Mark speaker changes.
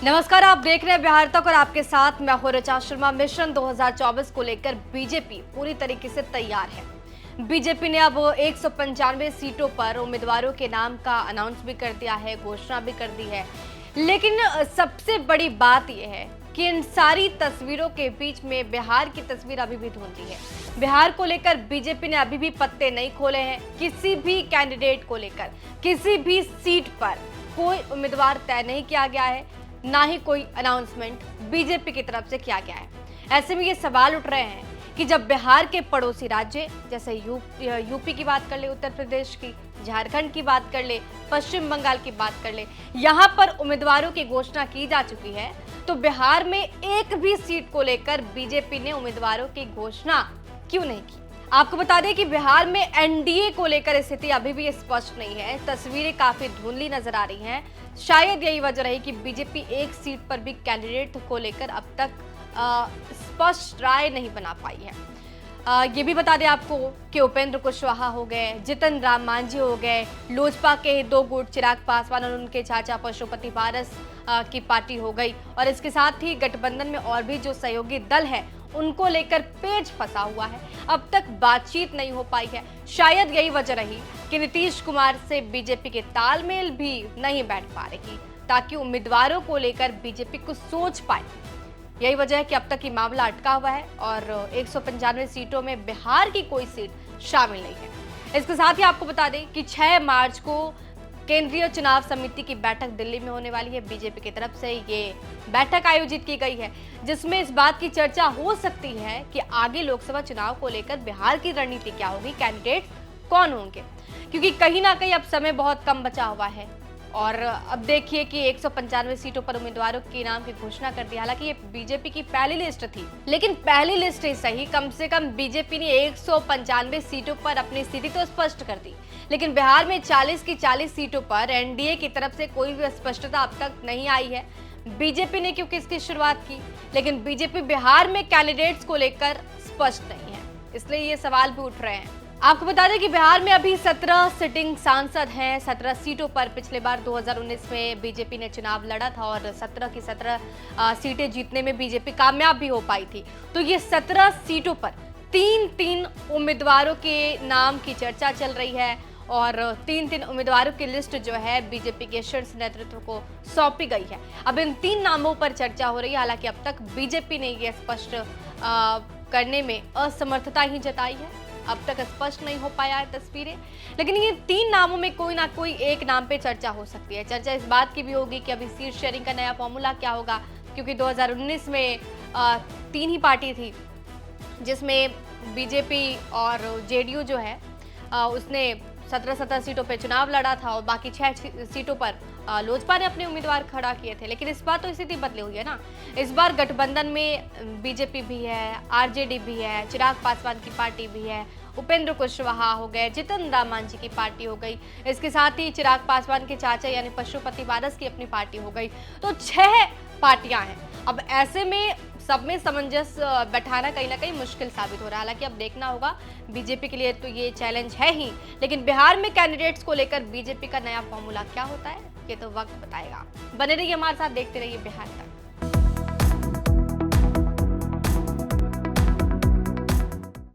Speaker 1: नमस्कार, आप देख रहे हैं बिहार तक और आपके साथ मैं हूं ऋचा शर्मा। मिशन 2024 को लेकर बीजेपी पूरी तरीके से तैयार है। बीजेपी ने अब 195 सीटों पर उम्मीदवारों के नाम का अनाउंस भी कर दिया है, घोषणा भी कर दी है। लेकिन सबसे बड़ी बात यह है कि इन सारी तस्वीरों के बीच में बिहार की तस्वीर अभी भी धुंधली है। बिहार को लेकर बीजेपी ने अभी भी पत्ते नहीं खोले हैं। किसी भी कैंडिडेट को लेकर किसी भी सीट पर कोई उम्मीदवार तय नहीं किया गया है, ना ही कोई अनाउंसमेंट बीजेपी की तरफ से किया गया है। ऐसे में ये सवाल उठ रहे हैं कि जब बिहार के पड़ोसी राज्य जैसे यूपी की बात कर ले, उत्तर प्रदेश की, झारखंड की बात कर ले, पश्चिम बंगाल की बात कर ले, यहाँ पर उम्मीदवारों की घोषणा की जा चुकी है, तो बिहार में एक भी सीट को लेकर बीजेपी ने उम्मीदवारों की घोषणा क्यों नहीं की? आपको बता दें कि बिहार में एनडीए को लेकर स्थिति अभी भी स्पष्ट नहीं है। तस्वीरें काफी धुंधली नजर आ रही हैं। शायद यही वजह रही कि बीजेपी एक सीट पर भी कैंडिडेट को लेकर अब तक स्पष्ट राय नहीं बना पाई है। ये भी बता दें आपको कि उपेंद्र कुशवाहा हो गए, जितन राम मांझी हो गए, लोजपा के दो गुट चिराग पासवान और उनके चाचा पशुपति पारस की पार्टी हो गई, और इसके साथ ही गठबंधन में और भी जो सहयोगी दल है उनको लेकर पेच फंसा हुआ है। अब तक बातचीत नहीं हो पाई है। शायद यही वजह रही कि नीतीश कुमार से बीजेपी के तालमेल भी नहीं बैठ पा रही, ताकि उम्मीदवारों को लेकर बीजेपी कुछ सोच पाए। यही वजह है कि अब तक ये मामला अटका हुआ है और 195 सीटों में बिहार की कोई सीट शामिल नहीं है। इसके साथ ही आपको बता दें कि 6 मार्च को केंद्रीय चुनाव समिति की बैठक दिल्ली में होने वाली है। बीजेपी की तरफ से ये बैठक आयोजित की गई है, जिसमें इस बात की चर्चा हो सकती है कि आगे लोकसभा चुनाव को लेकर बिहार की रणनीति क्या होगी, कैंडिडेट कौन होंगे, क्योंकि कहीं ना कहीं अब समय बहुत कम बचा हुआ है। और अब देखिए कि 195 सीटों पर उम्मीदवारों के नाम की घोषणा कर दी। हालांकि ये बीजेपी की पहली लिस्ट थी, लेकिन पहली लिस्ट ही सही, कम से कम बीजेपी ने 195 सीटों पर अपनी स्थिति तो स्पष्ट कर दी। लेकिन बिहार में 40 की 40 सीटों पर एनडीए की तरफ से कोई भी स्पष्टता अब तक नहीं आई है। बीजेपी ने क्योंकि इसकी शुरुआत की, लेकिन बीजेपी बिहार में कैंडिडेट्स को लेकर स्पष्ट नहीं है, इसलिए ये सवाल भी उठ रहे हैं। आपको बता दें कि बिहार में अभी 17 सिटिंग सांसद हैं। 17 सीटों पर पिछले बार 2019 में बीजेपी ने चुनाव लड़ा था और 17 की 17 सीटें जीतने में बीजेपी कामयाब भी हो पाई थी। तो ये 17 सीटों पर 3-3 उम्मीदवारों के नाम की चर्चा चल रही है और 3-3 उम्मीदवारों की लिस्ट जो है बीजेपी के शीर्ष नेतृत्व को सौंपी गई है। अब इन 3 नामों पर चर्चा हो रही है। हालांकि अब तक बीजेपी ने ये स्पष्ट करने में असमर्थता ही जताई है। अब तक स्पष्ट नहीं हो पाया है तस्वीरें, लेकिन ये 3 नामों में कोई ना कोई एक नाम पे चर्चा हो सकती है। चर्चा इस बात की भी होगी कि अभी सीट शेयरिंग का नया फॉर्मूला क्या होगा, क्योंकि 2019 में 3 ही पार्टी थी, जिसमें बीजेपी और जेडीयू जो है उसने 17 सीटों पे चुनाव लड़ा था और बाकी 6 सीटों पर लोजपा ने अपने उम्मीदवार खड़ा किए थे। लेकिन इस बार तो स्थिति बदली हुई है ना। इस बार गठबंधन में बीजेपी भी है, आरजेडी भी है, चिराग पासवान की पार्टी भी है, उपेंद्र कुशवाहा हो गए, जितन राम मांझी की पार्टी हो गई, इसके साथ ही चिराग पासवान के चाचा यानी पशुपति पारस की अपनी पार्टी हो गई। तो 6 पार्टियां हैं। अब ऐसे में सब में सामंजस्य बैठाना कहीं ना कहीं मुश्किल साबित हो रहा है। हालांकि अब देखना होगा, बीजेपी के लिए तो ये चैलेंज है ही, लेकिन बिहार में कैंडिडेट्स को लेकर बीजेपी का नया फॉर्मूला क्या होता है, ये तो वक्त बताएगा। बने रहिए हमारे साथ, देखते रहिए बिहार तक।